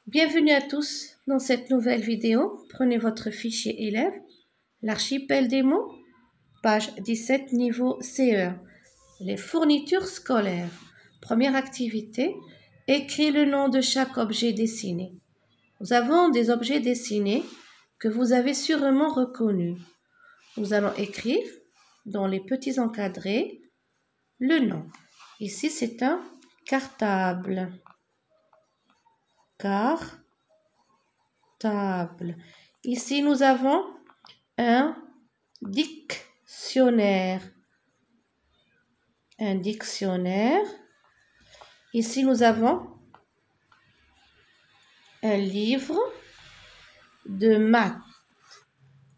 Bienvenue à tous dans cette nouvelle vidéo. Prenez votre fichier élève, l'archipel des mots, page 17, niveau CE1. Les fournitures scolaires. Première activité, écrivez le nom de chaque objet dessiné. Nous avons des objets dessinés que vous avez sûrement reconnus. Nous allons écrire dans les petits encadrés le nom. Ici, c'est un cartable. Cartable. Ici, nous avons un dictionnaire. Un dictionnaire. Ici, nous avons un livre de maths.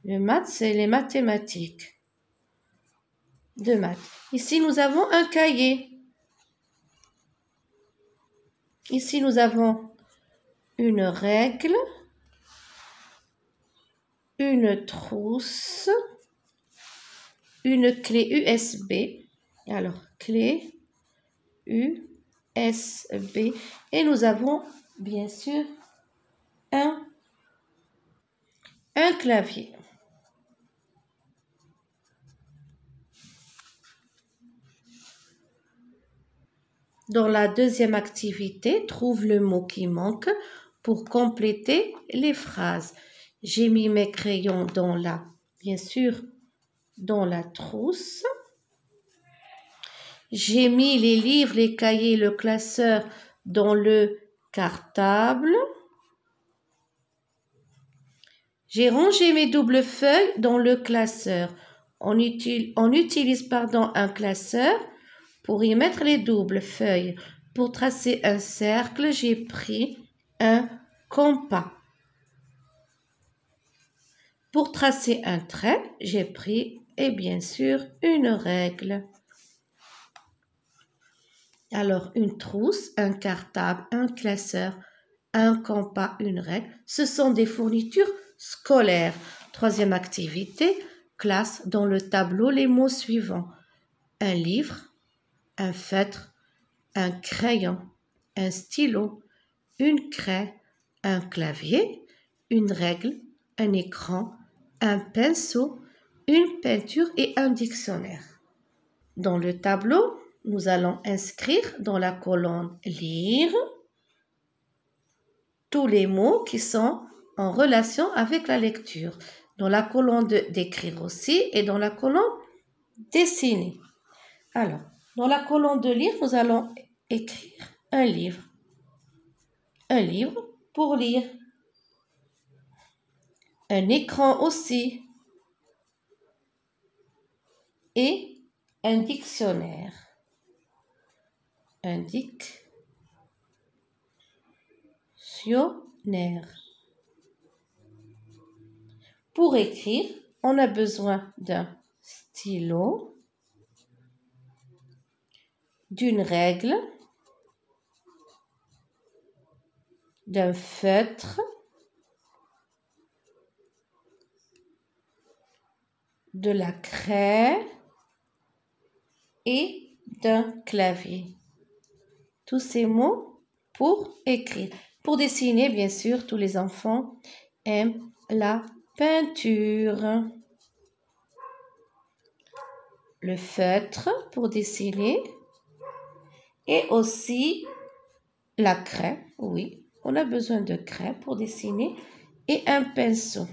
Le maths, c'est les mathématiques. De maths. Ici, nous avons un cahier. Ici, nous avons une règle, une trousse, une clé USB. Alors, clé USB. Et nous avons, bien sûr, un clavier. Dans la deuxième activité, trouve le mot qui manque pour compléter les phrases. J'ai mis mes crayons bien sûr, dans la trousse. J'ai mis les livres, les cahiers, le classeur dans le cartable. J'ai rangé mes doubles feuilles dans le classeur. On utilise un classeur pour y mettre les doubles feuilles. Pour tracer un cercle, j'ai pris un compas. Pour tracer un trait, j'ai pris, et bien sûr, une règle. Alors, une trousse, un cartable, un classeur, un compas, une règle, ce sont des fournitures scolaires. Troisième activité, classe dans le tableau les mots suivants. Un livre, un feutre, un crayon, un stylo, une craie, un clavier, une règle, un écran, un pinceau, une peinture et un dictionnaire. Dans le tableau, nous allons inscrire dans la colonne « Lire » tous les mots qui sont en relation avec la lecture. Dans la colonne d'écrire aussi et dans la colonne dessiner. Alors, dans la colonne de lire, nous allons écrire un livre. Un livre pour lire. Un écran aussi. Et un dictionnaire. Un dictionnaire. Pour écrire, on a besoin d'un stylo, d'une règle, d'un feutre, de la craie et d'un clavier. Tous ces mots pour écrire. Pour dessiner, bien sûr, tous les enfants aiment la peinture. Le feutre pour dessiner. Et aussi la craie, oui, on a besoin de craie pour dessiner. Et un pinceau.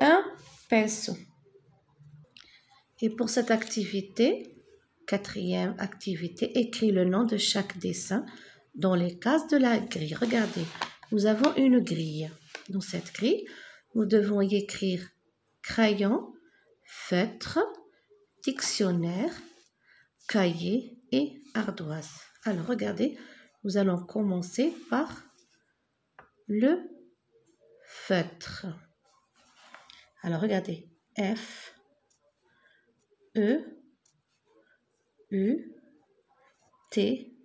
Un pinceau. Et pour cette activité, quatrième activité, écris le nom de chaque dessin dans les cases de la grille. Regardez, nous avons une grille. Dans cette grille, nous devons y écrire crayon, feutre, dictionnaire, cahier et ardoise. Alors, regardez, nous allons commencer par le feutre. Alors, regardez, F, E, U, T,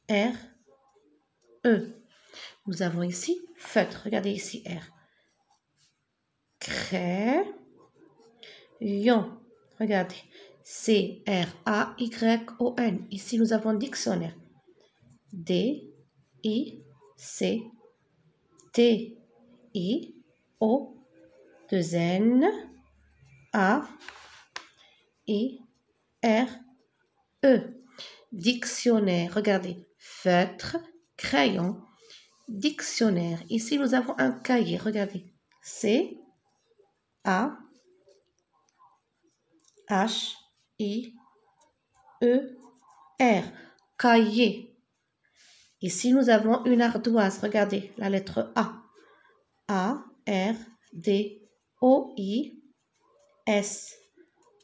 R, E. Nous avons ici feutre. Regardez ici R. Crayon. Regardez. C-R-A-Y-O-N. Ici, nous avons dictionnaire. D, I, C, T, I, O, 2 N, A, I, R, E. Dictionnaire, regardez, feutre, crayon, dictionnaire. Ici, nous avons un cahier, regardez, C, A, H, I, E, R, cahier. Ici, nous avons une ardoise, regardez, la lettre A, A, R, D, O, I, S,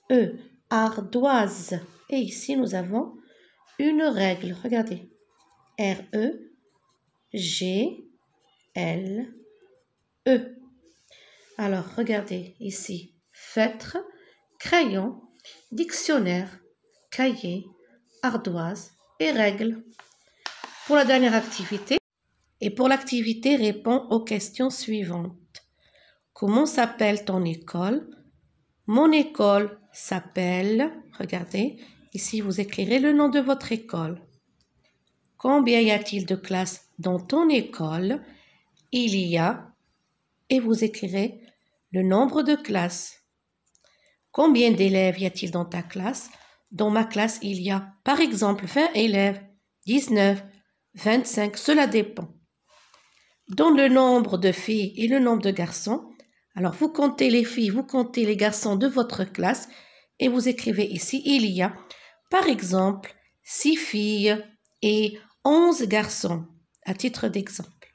E, ardoise. Et ici, nous avons une règle, regardez, R, E, G, L, E. Alors, regardez ici, feutre, crayon, dictionnaire, cahier, ardoise et règle. Pour la dernière activité, et pour l'activité, réponds aux questions suivantes. Comment s'appelle ton école? Mon école s'appelle, regardez, ici vous écrirez le nom de votre école. Combien y a-t-il de classes dans ton école? Il y a, et vous écrirez le nombre de classes. Combien d'élèves y a-t-il dans ta classe? Dans ma classe, il y a, par exemple, 20 élèves, 19, 25, cela dépend. Dans le nombre de filles et le nombre de garçons, alors vous comptez les filles, vous comptez les garçons de votre classe et vous écrivez ici, il y a, par exemple, 6 filles et 11 garçons, à titre d'exemple.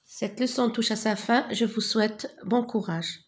Cette leçon touche à sa fin, je vous souhaite bon courage.